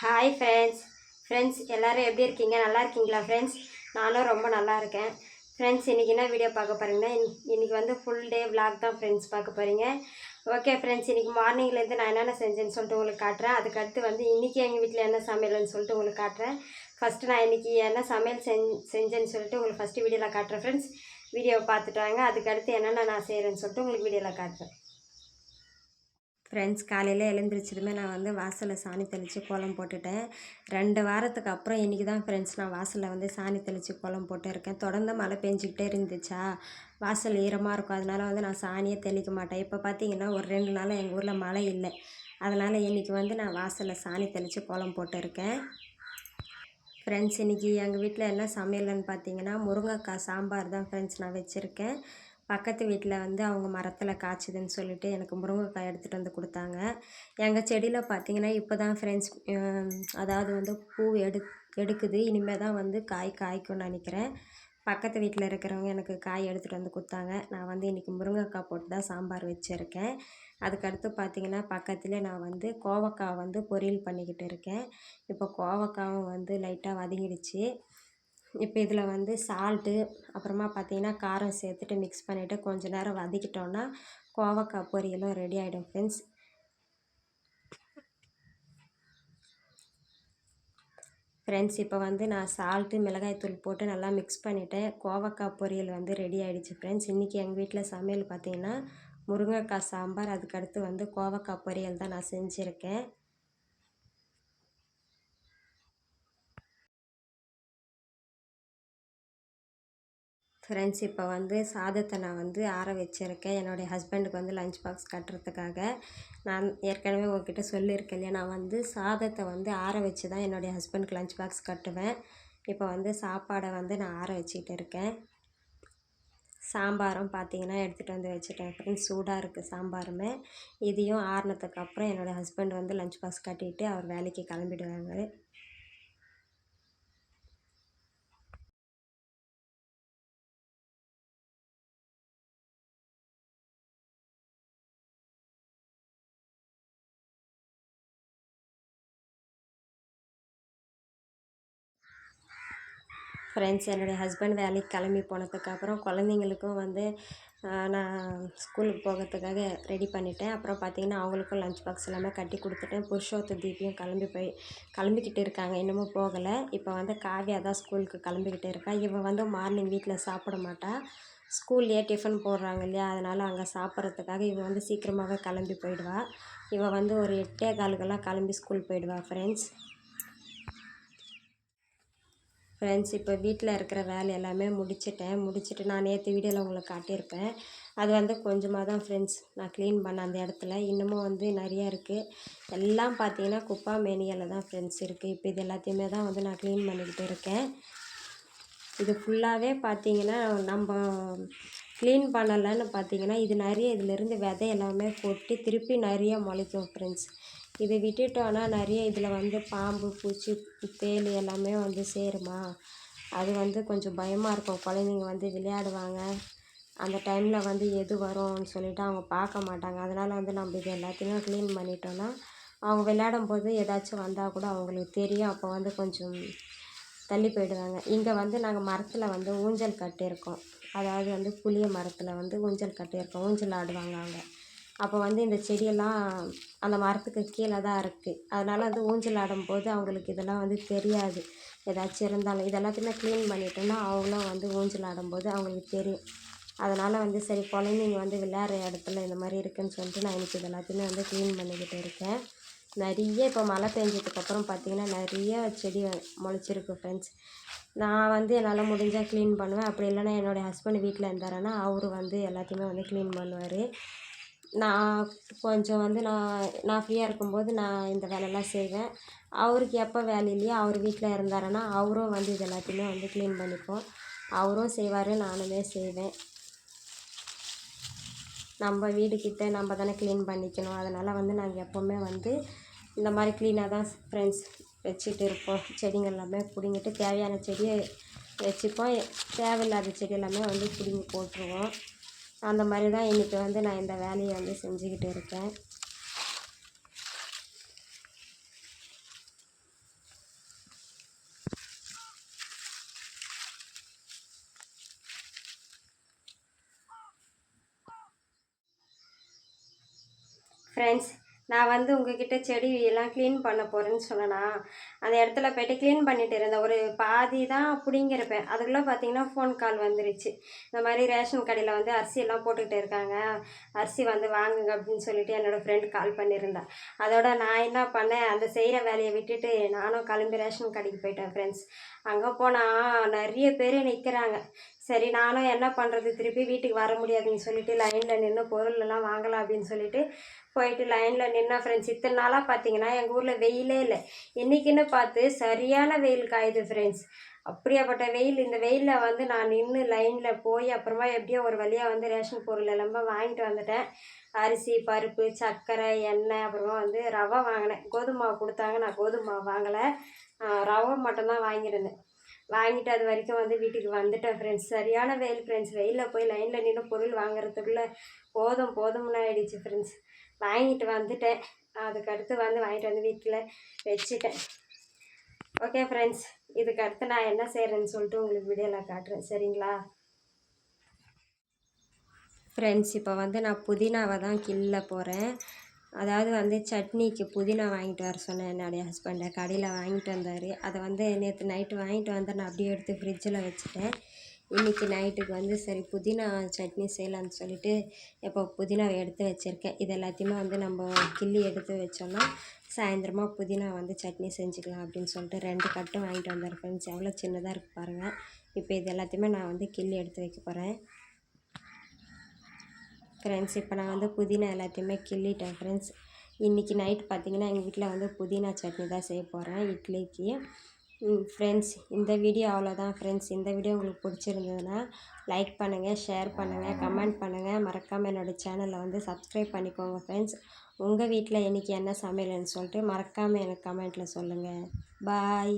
Hi friends எல்லோரும் எப்படி இருக்கீங்க? நல்லா இருக்கீங்களா ஃப்ரெண்ட்ஸ்? நானும் ரொம்ப நல்லா இருக்கேன். ஃப்ரெண்ட்ஸ் இன்றைக்கி என்ன வீடியோ பார்க்க போகிறீங்கன்னா, இன்றைக்கி வந்து ஃபுல் டே விலாக் தான் ஃப்ரெண்ட்ஸ் பார்க்க போகிறீங்க. ஓகே ஃப்ரெண்ட்ஸ், இன்றைக்கி மார்னிங்லேருந்து நான் என்னென்ன செஞ்சேன்னு சொல்லிட்டு உங்களுக்கு காட்டுறேன். அதுக்கடுத்து வந்து இன்றைக்கி எங்கள் வீட்டில் என்ன சமையல்னு சொல்லிட்டு உங்களுக்கு காட்டுறேன். ஃபஸ்ட்டு நான் இன்றைக்கி என்ன சமையல் செஞ்சேன்னு சொல்லிட்டு உங்களுக்கு ஃபஸ்ட்டு வீடியோவில் காட்டுறேன் ஃப்ரெண்ட்ஸ். வீடியோவை பார்த்துட்டு வாங்க. அதுக்கடுத்து என்னென்ன நான் செய்கிறேன்னு சொல்லிட்டு உங்களுக்கு வீடியோவில் காட்டுறேன். ஃப்ரெண்ட்ஸ், காலையில் எழுந்திரிச்சதுமே நான் வந்து வாசலில் சாணி தெளித்து கோலம் போட்டுட்டேன். 2 வாரத்துக்கு அப்புறம் இன்றைக்கி தான் ஃப்ரெண்ட்ஸ் நான் வாசலில் வந்து சாணி தெளித்து கோலம் போட்டுருக்கேன். தொடர்ந்து மழை பெஞ்சிக்கிட்டே இருந்துச்சா, வாசல் ஈரமாக இருக்கும். அதனால் வந்து நான் சாணியே தெளிக்க மாட்டேன். இப்போ பார்த்தீங்கன்னா ஒரு 2 நாளாக எங்கள் ஊரில் மழை இல்லை. அதனால் இன்றைக்கி வந்து நான் வாசலில் சாணி தெளித்து கோலம் போட்டுருக்கேன். ஃப்ரெண்ட்ஸ், இன்றைக்கி எங்கள் வீட்டில் என்ன சமையல்னு பார்த்தீங்கன்னா, முருங்கைக்காய் சாம்பார் தான் ஃப்ரெண்ட்ஸ் நான் வச்சுருக்கேன். பக்கத்து வீட்டில் வந்து அவங்க மரத்தில் காய்ச்சிதுன்னு சொல்லிட்டு எனக்கு முருங்கைக்காய் எடுத்துகிட்டு வந்து கொடுத்தாங்க. எங்கள் செடியில் பார்த்திங்கன்னா இப்போ தான் ஃப்ரெண்ட்ஸ் அதாவது வந்து பூ எடுக்குது. இனிமேல் தான் வந்து காய்க்கும்னு நினைக்கிறேன். பக்கத்து வீட்டில் இருக்கிறவங்க எனக்கு காய் எடுத்துகிட்டு வந்து கொடுத்தாங்க. நான் வந்து இன்றைக்கி முருங்கைக்காய் போட்டு தான் சாம்பார் வச்சுருக்கேன். அதுக்கடுத்து பார்த்திங்கன்னா பக்கத்துலேயே நான் வந்து கோவக்காய் வந்து பொரியல் பண்ணிக்கிட்டு இருக்கேன். இப்போ கோவக்காவும் வந்து லைட்டாக வதங்கிடுச்சு. இப்போ இதில் வந்து சால்ட்டு அப்புறமா பார்த்திங்கன்னா காரம் சேர்த்துட்டு மிக்ஸ் பண்ணிவிட்டு கொஞ்சம் நேரம் வதக்கிட்டோன்னா கோவக்காய் பொரியலும் ரெடி ஆகிடும் ஃப்ரெண்ட்ஸ். இப்போ வந்து நான் சால்ட்டு மிளகாய்த்தூள் போட்டு நல்லா மிக்ஸ் பண்ணிவிட்டேன். கோவக்காய் பொரியல் வந்து ரெடி ஆகிடுச்சு ஃப்ரெண்ட்ஸ். இன்றைக்கி எங்கள் வீட்டில் சமையல் பார்த்திங்கன்னா முருங்கைக்காய் சாம்பார், அதுக்கடுத்து வந்து கோவக்காய் பொரியல் தான் நான் செஞ்சுருக்கேன். ஃப்ரெண்ட்ஸ், இப்போ வந்து சாதத்தை நான் வந்து ஆற வச்சுருக்கேன். என்னுடைய ஹஸ்பண்டுக்கு வந்து லஞ்ச் பாக்ஸ் கட்டுறதுக்காக. நான் ஏற்கனவே உங்ககிட்ட சொல்லியிருக்கேன் இல்லையா, நான் வந்து சாதத்தை வந்து ஆற வச்சு தான் என்னுடைய ஹஸ்பண்டுக்கு லஞ்ச் பாக்ஸ் கட்டுவேன். இப்போ வந்து சாப்பாடை வந்து நான் ஆற வச்சுக்கிட்டு இருக்கேன். சாம்பாரும் பார்த்திங்கன்னா எடுத்துகிட்டு வந்து வச்சுட்டேன் ஃப்ரெண்ட்ஸ். சூடாக இருக்குது சாம்பாருமே. இதையும் ஆறுனதுக்கப்புறம் என்னோடய ஹஸ்பண்ட் வந்து லஞ்ச் பாக்ஸ் கட்டிட்டு அவர் வேலைக்கு கிளம்பிடுவாங்க. ஃப்ரெண்ட்ஸ், என்னுடைய ஹஸ்பண்ட் வேலைக்கு கிளம்பி போனதுக்கப்புறம் குழந்தைங்களுக்கும் வந்து நான் ஸ்கூலுக்கு போகிறதுக்காக ரெடி பண்ணிவிட்டேன். அப்புறம் பார்த்திங்கன்னா அவங்களுக்கும் லஞ்ச் பாக்ஸ் எல்லாமே கட்டி கொடுத்துட்டேன். புருஷோத்து தீபியும் கிளம்பிக்கிட்டு இருக்காங்க, இன்னமும் போகலை. இப்போ வந்து காவியா தான் ஸ்கூலுக்கு கிளம்பிக்கிட்டு இருக்கா. இவன் வந்து மார்னிங் வீட்டில் சாப்பிட மாட்டா. ஸ்கூல்லையே டிஃபன் போடுறாங்க இல்லையா, அதனால் அங்கே சாப்பிட்றதுக்காக இவன் வந்து சீக்கிரமாகவே கிளம்பி போயிடுவா. இவன் வந்து ஒரு 8:15 கிளம்பி ஸ்கூல் போயிடுவா ஃப்ரெண்ட்ஸ். இப்போ வீட்டில் இருக்கிற வேலை எல்லாமே முடிச்சுட்டு நான் நேற்று வீடியோவில் உங்களுக்கு காட்டியிருப்பேன். அது வந்து கொஞ்சமாக தான் ஃப்ரெண்ட்ஸ் நான் க்ளீன் பண்ணேன் அந்த இடத்துல. இன்னமும் வந்து நிறையா இருக்குது. எல்லாம் பார்த்திங்கன்னா குப்பா மேனியால் தான் ஃப்ரெண்ட்ஸ் இருக்குது. இப்போ இது எல்லாத்தையுமே தான் வந்து நான் க்ளீன் பண்ணிக்கிட்டு இருக்கேன். இது ஃபுல்லாகவே பார்த்திங்கன்னா நம்ம க்ளீன் பண்ணலைன்னு பார்த்திங்கன்னா இது நிறைய இதிலேருந்து விதை எல்லாமே கொட்டி திருப்பி நிறைய முளைக்கும் ஃப்ரெண்ட்ஸ். இதை விட்டுட்டோன்னா நிறைய இதில் வந்து பாம்பு, பூச்சி, தேள் எல்லாமே வந்து சேருமா. அது வந்து கொஞ்சம் பயமாக இருக்கும். குழந்தைங்க வந்து விளையாடுவாங்க. அந்த டைமில் வந்து எது வரும்னு சொல்லிவிட்டு அவங்க பார்க்க மாட்டாங்க. அதனால் வந்து நம்ம இது எல்லாத்தையுமே க்ளீன் பண்ணிட்டோன்னா அவங்க விளையாடும்போது ஏதாச்சும் வந்தால் கூட அவங்களுக்கு தெரியும். அப்போ வந்து கொஞ்சம் தள்ளி போயிடுவாங்க. இங்கே வந்து நாங்கள் மரத்தில் வந்து ஊஞ்சல் கட்டியிருக்கோம். அதாவது வந்து புளிய மரத்தில் வந்து ஊஞ்சல் கட்டியிருக்கோம். ஊஞ்சல் ஆடுவாங்க அவங்க. அப்போ வந்து இந்த செடியெல்லாம் அந்த மரத்துக்கு கீழே தான் இருக்குது. அதனால் வந்து ஊஞ்சல் ஆடும்போது அவங்களுக்கு இதெல்லாம் வந்து தெரியாது. ஏதாச்சும் இருந்தாலும் இது எல்லாத்தையுமே க்ளீன் பண்ணிட்டோன்னா அவங்களும் வந்து ஊஞ்சல் ஆடும்போது அவங்களுக்கு தெரியும். அதனால் வந்து சரி குழந்தைங்க வந்து விளையாடுற இடத்துல இந்த மாதிரி இருக்குதுன்னு சொல்லிட்டு நான் இன்றைக்கி இது எல்லாத்தையுமே வந்து க்ளீன் பண்ணிக்கிட்டு இருக்கேன். நிறைய இப்போ மழை பெஞ்சதுக்கப்புறம் பார்த்திங்கன்னா நிறைய செடி முளைச்சிருக்கு ஃப்ரெண்ட்ஸ். நான் வந்து என்னால் முடிஞ்சால் க்ளீன் பண்ணுவேன். அப்படி இல்லைன்னா என்னுடைய ஹஸ்பண்ட் வீட்டில் இருந்தாருன்னா அவர் வந்து எல்லாத்தையுமே வந்து க்ளீன் பண்ணுவார். நான் கொஞ்சம் வந்து நான் ஃப்ரீயாக இருக்கும்போது நான் இந்த வேலையெல்லாம் செய்வேன். அவருக்கு எப்போ வேலை இல்லையோ அவர் வீட்டில் இருந்தாருன்னா அவரும் வந்து இது எல்லாத்தையுமே வந்து க்ளீன் பண்ணிப்போம். அவரும் செய்வார், நானுமே செய்வேன். நம்ம வீடுக்கிட்ட நம்ம தானே க்ளீன் பண்ணிக்கணும். அதனால் வந்து நாங்கள் எப்போவுமே வந்து இந்த மாதிரி க்ளீனாக தான் ஃப்ரெண்ட்ஸ் வச்சுட்டு இருப்போம். செடிங்கள் எல்லாமே பிடுங்கிட்டு தேவையான செடியை வச்சுப்போம். தேவையில்லாத செடி எல்லாமே வந்து பிடுங்கி போட்டுருவோம். அந்த மாதிரி தான் இன்றைக்கி வந்து நான் இந்த வேலையை வந்து செஞ்சுக்கிட்டு இருக்கேன். ஃப்ரெண்ட்ஸ், நான் வந்து உங்ககிட்ட செடி எல்லாம் க்ளீன் பண்ண போகிறேன்னு சொன்னேனா, அந்த இடத்துல போய்ட்டு க்ளீன் பண்ணிட்டு இருந்தேன். ஒரு பாதி தான் பிடுங்கியிருப்பேன். அதுக்குள்ளே பார்த்தீங்கன்னா ஃபோன் கால் வந்துருச்சு. இந்த மாதிரி ரேஷன் கடையில் வந்து அரிசியெல்லாம் போட்டுக்கிட்டு இருக்காங்க. அரிசி வந்து வாங்குங்க அப்படின்னு சொல்லிட்டு என்னோடய ஃப்ரெண்டு கால் பண்ணியிருந்தா. அதோட நான் என்ன பண்ணேன், அந்த செய்கிற வேலையை விட்டுட்டு நானும் கிளம்பி ரேஷன் கடைக்கு போயிட்டேன் ஃப்ரெண்ட்ஸ். அங்கே போனால் நிறைய பேர் நிற்கிறாங்க. சரி நானும் என்ன பண்ணுறது, திருப்பி வீட்டுக்கு வர முடியாதுன்னு சொல்லிட்டு லைனில் நின்று பொருள் எல்லாம் வாங்கலாம் அப்படின்னு சொல்லிட்டு போயிட்டு லைனில் நின்னா ஃப்ரெண்ட்ஸ். இத்தனை நாளாக பார்த்தீங்கன்னா எங்கள் ஊரில் வெயிலே இல்லை. இன்றைக்கின்னு பார்த்து சரியான வெயில் காயுது ஃப்ரெண்ட்ஸ். அப்படியாப்பட்ட வெயில், இந்த வெயிலில் வந்து நான் நின்று லைனில் போய் அப்புறமா எப்படியோ ஒரு வழியாக வந்து ரேஷன் பொருள் எல்லாமே வாங்கிட்டு வந்துட்டேன். அரிசி, பருப்பு, சர்க்கரை, எண்ணெய், அப்புறமா வந்து ரவை வாங்கினேன். கோதுமை மாவு கொடுத்தாங்க, நான் கோதுமை மாவு வாங்கலை, ரவை மட்டும்தான் வாங்கியிருந்தேன். வாங்கிட்டு அது வரைக்கும் வந்து வீட்டுக்கு வந்துட்டேன் ஃப்ரெண்ட்ஸ். சரியான வெயில் ஃப்ரெண்ட்ஸ். வெயிலில் போய் லைனில் நின்று பொருள் வாங்குறதுக்குள்ளே போதும்னு ஆகிடுச்சு ஃப்ரெண்ட்ஸ். வாங்கிட்டு வந்துட்டேன். அதுக்கடுத்து வந்து வாங்கிட்டு வந்து வீட்டில் வச்சுட்டேன். ஓகே ஃப்ரெண்ட்ஸ், இதுக்கு அடுத்து நான் என்ன செய்கிறேன்னு சொல்லிட்டு உங்களுக்கு வீடியோவில் காட்டுறேன், சரிங்களா ஃப்ரெண்ட்ஸ்? இப்போ வந்து நான் புதினாவை தான் கிள்ள போகிறேன். அதாவது வந்து சட்னிக்கு புதினா வாங்கிட்டு வர சொன்னேன் என்னுடைய ஹஸ்பண்டை. கடையில் வாங்கிட்டு வந்தார். அதை வந்து நேற்று நைட்டு வாங்கிட்டு வந்து நான் அப்படியே எடுத்து ஃப்ரிட்ஜில் வச்சுட்டேன். இன்றைக்கி நைட்டுக்கு வந்து சரி புதினா சட்னி செய்யலான்னு சொல்லிட்டு இப்போ புதினாவை எடுத்து வச்சுருக்கேன். இது எல்லாத்தையுமே வந்து நம்ம கிள்ளி எடுத்து வச்சோன்னா சாயந்தரமாக புதினா வந்து சட்னி செஞ்சுக்கலாம் அப்படின்னு சொல்லிட்டு 2 கட்டு வாங்கிட்டு வந்தார் ஃப்ரெண்ட்ஸ். எவ்வளோ சின்னதாக இருக்குது பாருங்கள். இப்போ இது எல்லாத்தையுமே நான் வந்து கிள்ளி எடுத்து வைக்க போகிறேன் ஃப்ரெண்ட்ஸ். இப்போ நான் வந்து புதினா எல்லாத்தையுமே கிள்ளிட்டேன் ஃப்ரெண்ட்ஸ். இன்றைக்கி நைட் பார்த்திங்கன்னா எங்கள் வீட்டில் வந்து புதினா சட்னி தான் செய்ய போகிறேன் இட்லிக்கு. ஃப்ரெண்ட்ஸ், இந்த வீடியோ அவ்வளோதான் ஃப்ரெண்ட்ஸ். இந்த வீடியோ உங்களுக்கு பிடிச்சிருந்ததுன்னா லைக் பண்ணுங்கள், ஷேர் பண்ணுங்கள், கமெண்ட் பண்ணுங்கள். மறக்காமல் என்னோடய சேனலை வந்து சப்ஸ்கிரைப் பண்ணிக்கோங்க ஃப்ரெண்ட்ஸ். உங்கள் வீட்டில் இன்றைக்கி என்ன சமையல்னு சொல்லிட்டு மறக்காமல் எனக்கு கமெண்ட்டில் சொல்லுங்கள். பாய்.